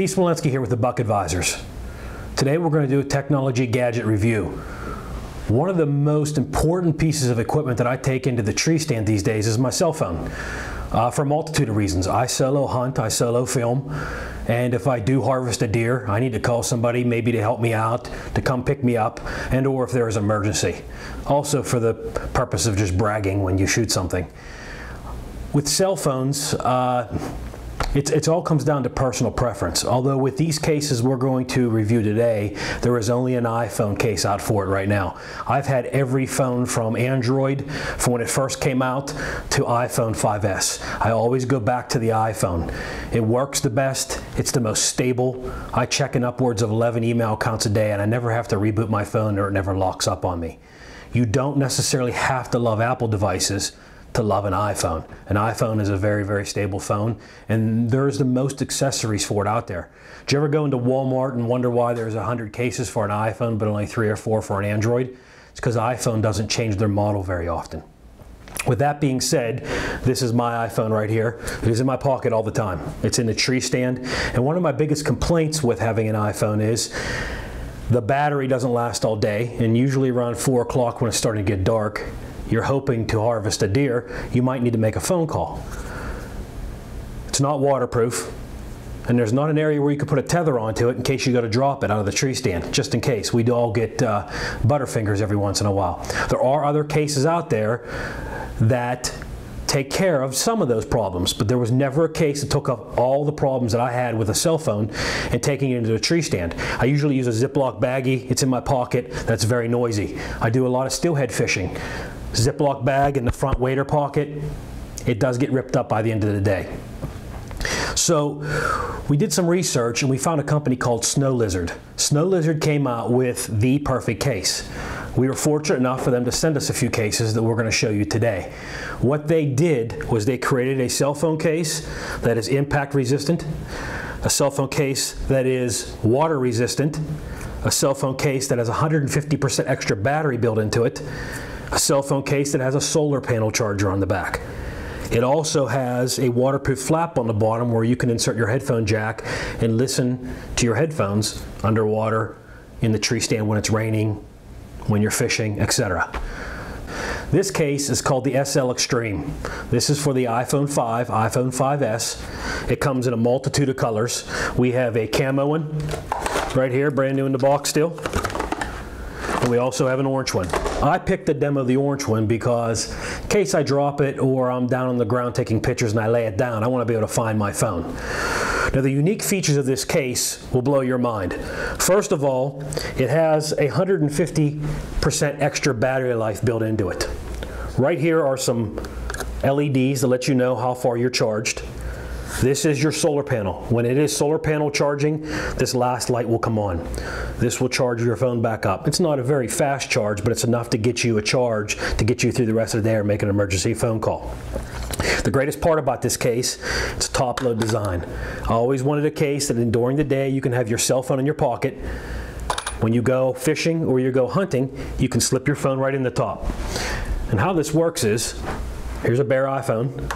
Steve Smolenski here with the Buck Advisors. Today we're going to do a technology gadget review. One of the most important pieces of equipment that I take into the tree stand these days is my cell phone. For a multitude of reasons. I solo hunt, I solo film, and if I do harvest a deer, I need to call somebody maybe to help me out, to come pick me up, and or if there is an emergency. Also for the purpose of just bragging when you shoot something. With cell phones, it all comes down to personal preference. Although with these cases we're going to review today, there is only an iPhone case out for it right now. I've had every phone from Android, from when it first came out, to iPhone 5S. I always go back to the iPhone. It works the best, it's the most stable. I check in upwards of 11 email accounts a day and I never have to reboot my phone or it never locks up on me. You don't necessarily have to love Apple devices to love an iPhone. An iPhone is a very, very stable phone, and there's the most accessories for it out there. Do you ever go into Walmart and wonder why there's 100 cases for an iPhone but only 3 or 4 for an Android? It's because iPhone doesn't change their model very often. With that being said, this is my iPhone right here. It is in my pocket all the time. It's in the tree stand, and one of my biggest complaints with having an iPhone is the battery doesn't last all day, and usually around 4 o'clock when it's starting to get dark, you're hoping to harvest a deer, you might need to make a phone call. It's not waterproof, and there's not an area where you could put a tether onto it in case you got to drop it out of the tree stand, just in case. We do all get butterfingers every once in a while. There are other cases out there that take care of some of those problems, but there was never a case that took up all the problems that I had with a cell phone and taking it into a tree stand. I usually use a Ziploc baggie. It's in my pocket. That's very noisy. I do a lot of steelhead fishing. Ziploc bag in the front wader pocket, it does get ripped up by the end of the day. So we did some research and we found a company called Snow Lizard. Snow Lizard came out with the perfect case. We were fortunate enough for them to send us a few cases that we're going to show you today. What they did was they created a cell phone case that is impact resistant, a cell phone case that is water resistant, a cell phone case that has 150% extra battery built into it, a cell phone case that has a solar panel charger on the back. It also has a waterproof flap on the bottom where you can insert your headphone jack and listen to your headphones underwater, in the tree stand when it's raining, when you're fishing, etc. This case is called the SL Extreme. This is for the iPhone 5, iPhone 5S. It comes in a multitude of colors. We have a camo one right here, brand new in the box still. And we also have an orange one. I picked the demo of the orange one because in case I drop it or I'm down on the ground taking pictures and I lay it down, I want to be able to find my phone. Now the unique features of this case will blow your mind. First of all, it has 150% extra battery life built into it. Right here are some LEDs to let you know how far you're charged. This is your solar panel. When it is solar panel charging, this last light will come on. This will charge your phone back up. It's not a very fast charge, but it's enough to get you a charge to get you through the rest of the day or make an emergency phone call. The greatest part about this case, it's a top load design. I always wanted a case that during the day you can have your cell phone in your pocket. When you go fishing or you go hunting, you can slip your phone right in the top. And how this works is, here's a bare iPhone.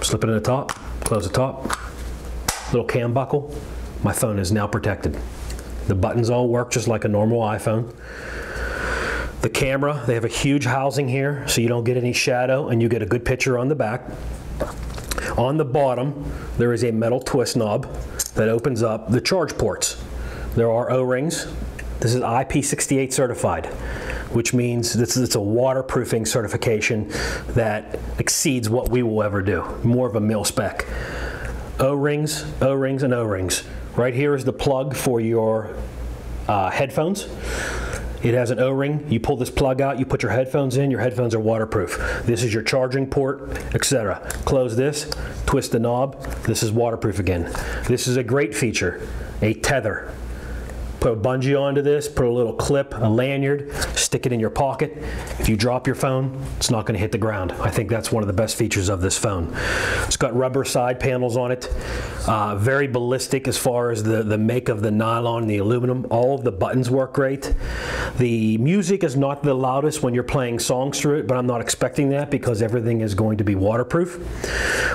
Slip it in the top, close the top, little cam buckle. My phone is now protected. The buttons all work just like a normal iPhone. The camera, they have a huge housing here so you don't get any shadow and you get a good picture on the back. On the bottom, there is a metal twist knob that opens up the charge ports. There are O-rings. This is IP68 certified, which means it's a waterproofing certification that exceeds what we will ever do. More of a MIL spec. O-rings, O-rings, and O-rings. Right here is the plug for your headphones. It has an O-ring. You pull this plug out, you put your headphones in, your headphones are waterproof. This is your charging port, etc. Close this, twist the knob, this is waterproof again. This is a great feature, a tether. Put a bungee onto this, put a little clip, a lanyard, stick it in your pocket. If you drop your phone, it's not going to hit the ground. I think that's one of the best features of this phone. It's got rubber side panels on it. Very ballistic as far as the make of the nylon and the aluminum. All of the buttons work great. The music is not the loudest when you're playing songs through it, but I'm not expecting that because everything is going to be waterproof.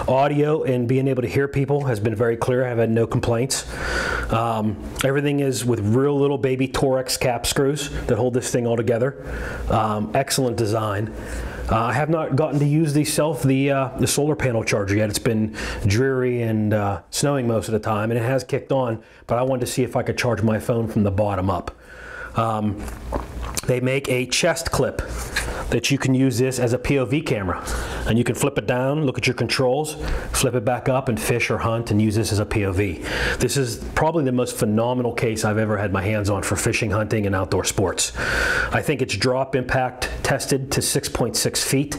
Audio and being able to hear people has been very clear. I've had no complaints. Everything is with real little baby Torx cap screws that hold this thing all together. Excellent design. I have not gotten to use the solar panel charger yet. It's been dreary and snowing most of the time, and it has kicked on, but I wanted to see if I could charge my phone from the bottom up. They make a chest clip that you can use this as a POV camera, and you can flip it down, look at your controls, flip it back up and fish or hunt and use this as a POV. This is probably the most phenomenal case I've ever had my hands on for fishing, hunting, and outdoor sports. I think it's drop impact tested to 6.6 feet.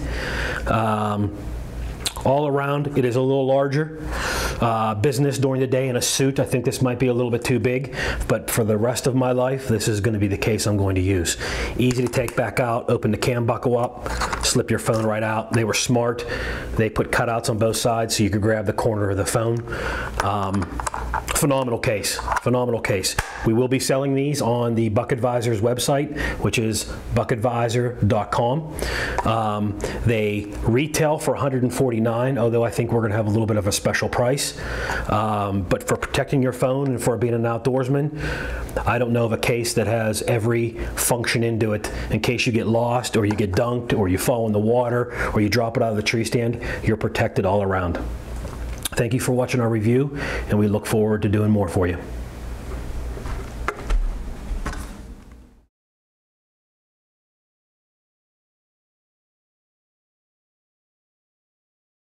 All around, it is a little larger. Business during the day in a suit, I think this might be a little bit too big, but for the rest of my life, this is going to be the case I'm going to use. Easy to take back out, open the cam buckle up, slip your phone right out. They were smart. They put cutouts on both sides so you could grab the corner of the phone. Phenomenal case, phenomenal case. We will be selling these on the Buck Advisor's website, which is buckadvisor.com. They retail for $149, although I think we're going to have a little bit of a special price. But for protecting your phone and for being an outdoorsman, I don't know of a case that has every function into it. In case you get lost or you get dunked or you fall in the water or you drop it out of the tree stand, you're protected all around. Thank you for watching our review, and we look forward to doing more for you.